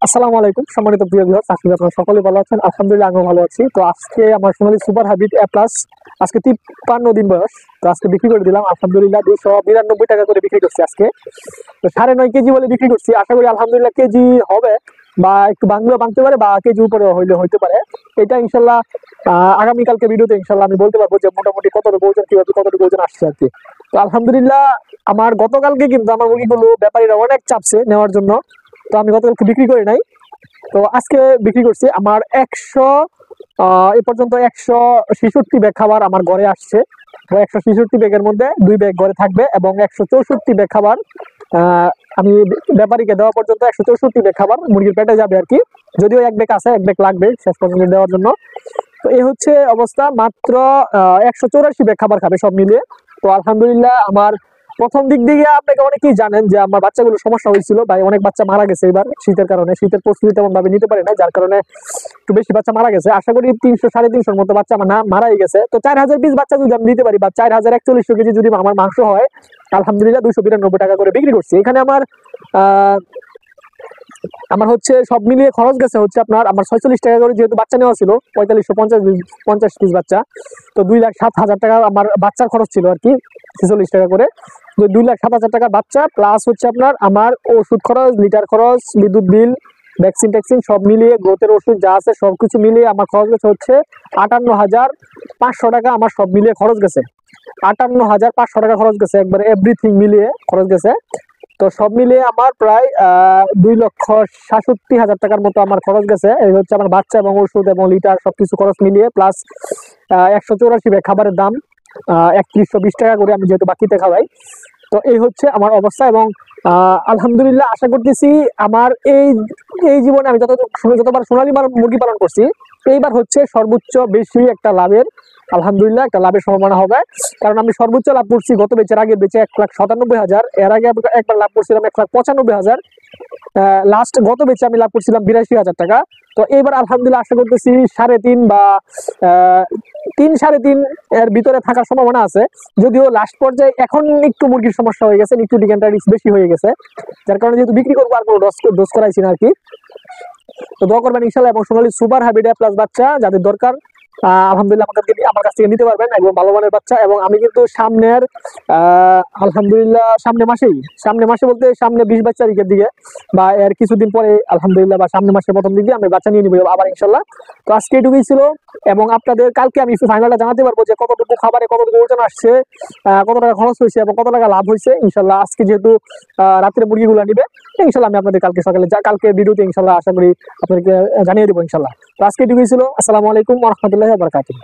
আসসালামু আলাইকুম সম্মানিত প্রিয় ভিউয়ার্স, আশা করি আপনারা সকলে ভালো আছেন। আলহামদুলিল্লাহ আমিও ভালো আছি। তো আজকে আমার সোনালী সুপার হাইব্রিড এ প্লাস আজকে 53 দিন বয়স। তো আজকে বিক্রি করে দিলাম আলহামদুলিল্লাহ 292 টাকা করে বিক্রি করছি আজকে। তো 9.5 কেজি বলে বিক্রি করছি। আশা করি আলহামদুলিল্লাহ কেজি হবে বা একটু ভাঙলেও ভাঙতে পারে বা কেজি উপরেও হইতে পারে। এটা ইনশাল্লাহ আগামীকালকে ভিডিওতে ইনশাল্লাহ আমি বলতে পারবো যে মোটামুটি কতটুকু ওজন কিভাবে কতটুকু ওজন আসছে আর কি। তো আলহামদুলিল্লাহ আমার গতকালকে কিন্তু আমার মুরগিগুলো ব্যাপারীরা অনেক চাপছে নেওয়ার জন্য। তো আমি গতকালকে বিক্রি করি নাই, তো আজকে বিক্রি করছি। আমার 100 এ পর্যন্ত 166 ব্যাগ খাবার আমার ঘরে আসছে। তো 166 ব্যাগের মধ্যে 2 ব্যাগ ঘরে থাকবে এবং 164 ব্যাগ খাবার আমি ব্যাপারীকে দেওয়া পর্যন্ত 164 ব্যাগ খাবার মুরগির পেটে যাবে আর কি। যদিও 1 ব্যাগ আছে, 1 ব্যাগ লাগবে শেষ পর্যন্ত দেওয়ার জন্য। তো এই হচ্ছে অবস্থা, মাত্র 184 ব্যাগ খাবার খাবে সব মিলিয়ে। তো আলহামদুলিল্লাহ আমার প্রথম দিক দিয়ে আপনাকে অনেকেই জানেন যে আমার বাচ্চাগুলো সমস্যা হয়েছিল, ভাই অনেক বাচ্চা মারা গেছে এবার শীতের কারণে। শীতের প্রস্তুতি তেমন ভাবে নিতে পারে না, যার কারণে একটু বেশি বাচ্চা মারা গেছে। আশা করি 300-350 মতো বাচ্চা আমার মারাই গেছে। তো 4000 পিস বাচ্চা যদি আমি দিতে পারি বা 4140 কেজি যদি আমার মাংস হয়, আলহামদুলিল্লাহ 292 টাকা করে বিক্রি করছি। এখানে আমার হচ্ছে সব মিলিয়ে খরচ গেছে হচ্ছে আমার 46 টাকা করে, যেহেতু বাচ্চা নেওয়া ছিল 4550 পিস বাচ্চা। তো 2,07,000 টাকা আমার বাচ্চার খরচ ছিল আর কি, 46 টাকা করে। 2,07,000 টাকা বাচ্চা প্লাস হচ্ছে আমার ওষুধ খরচ, লিটার খরচ, বিদ্যুৎ বিল, ভ্যাকসিন ট্যাক্সিন সব মিলিয়ে, গ্রোথের ওষুধ যা আছে সবকিছু মিলিয়ে আমার খরচ গেছে হচ্ছে 58,500 টাকা। আমার সব মিলিয়ে খরচ গেছে 58,500 টাকা খরচ গেছে, একবারে এভরিথিং মিলিয়ে খরচ গেছে। তো সব মিলিয়ে আমার প্রায় 2,67,000 টাকার মতো আমার খরচ গেছে। এই হচ্ছে আমার বাচ্চা এবং ওষুধ এবং লিটার সবকিছু খরচ মিলিয়ে, প্লাস 184 ব্যাগ খাবারের দাম 3120 টাকা করে আমি যেহেতু বাকিতে খাওয়াই। তো এই হচ্ছে আমার অবস্থা এবং আলহামদুলিল্লাহ আশা করতেছি আমার এই জীবনে আমি যতবার সোনালী মুরগি পালন করছি, এইবার হচ্ছে সর্বোচ্চ বেশি একটা লাভের, আলহামদুলিল্লাহ একটা লাভের সম্ভাবনা হবে। কারণ আমি সর্বোচ্চ লাভ করছি গত বেচের আগে বেচে 1,97,000, এর আগে একবার লাভ করছিলাম 1,95,000, লাস্ট গত বেচে আমি লাভ করছিলাম 82,000 টাকা। তো এবার আলহামদুলিল্লাহ আশা করতেছি 3.5 বা 3-3.5 এর ভিতরে থাকার সম্ভাবনা আছে। যদিও লাস্ট পর্যায়ে এখন একটু মুরগির সমস্যা হয়ে গেছে, একটু ডিকেন্টারিস বেশি হয়ে গেছে, যার কারণে যেহেতু বিক্রি করবো আর কোনো ডোজ করাইছি না আর কি। তো দোয়া করবেন ইনশাল্লাহ। এবং সোনালী সুপার হাইব্রিড প্লাস বাচ্চা যাদের দরকার আলহামদুলিল্লাহ আমার কাছ থেকে নিতে পারবেন, একদম ভালো মানের বাচ্চা। এবং আমি কিন্তু সামনের আলহামদুলিল্লাহ সামনে মাসে বলতে সামনে 20 তারিখের দিকে বা এর কিছুদিন পরে আলহামদুলিল্লাহ বা সামনে মাসের প্রথম দিক দিয়ে আমি বাচ্চা নিয়ে নিবো আবার ইনশাল্লাহ। তো আজকে এটুকুই ছিল এবং আপনাদের কালকে আমি ফাইনালটা জানাতে পারবো যে কতটুকু খাবারে কতটুকু ওজন আসছে, কত টাকা খরচ হয়েছে এবং কত টাকা লাভ হয়েছে ইনশাল্লাহ। আজকে যেহেতু রাত্রে মুরগিগুলো নিবে, ইনশাল্লাহ আমি আপনাদের কালকে ভিডিওতে ইনশাল্লাহ আশা করি আপনাদেরকে জানিয়ে দেবো ইনশাল্লাহ। তো আজকে এটুকুই ছিল। আসসালামু আলাইকুম ওয়া রাহমাতুল্লাহি ওয়া বারাকাতুহু।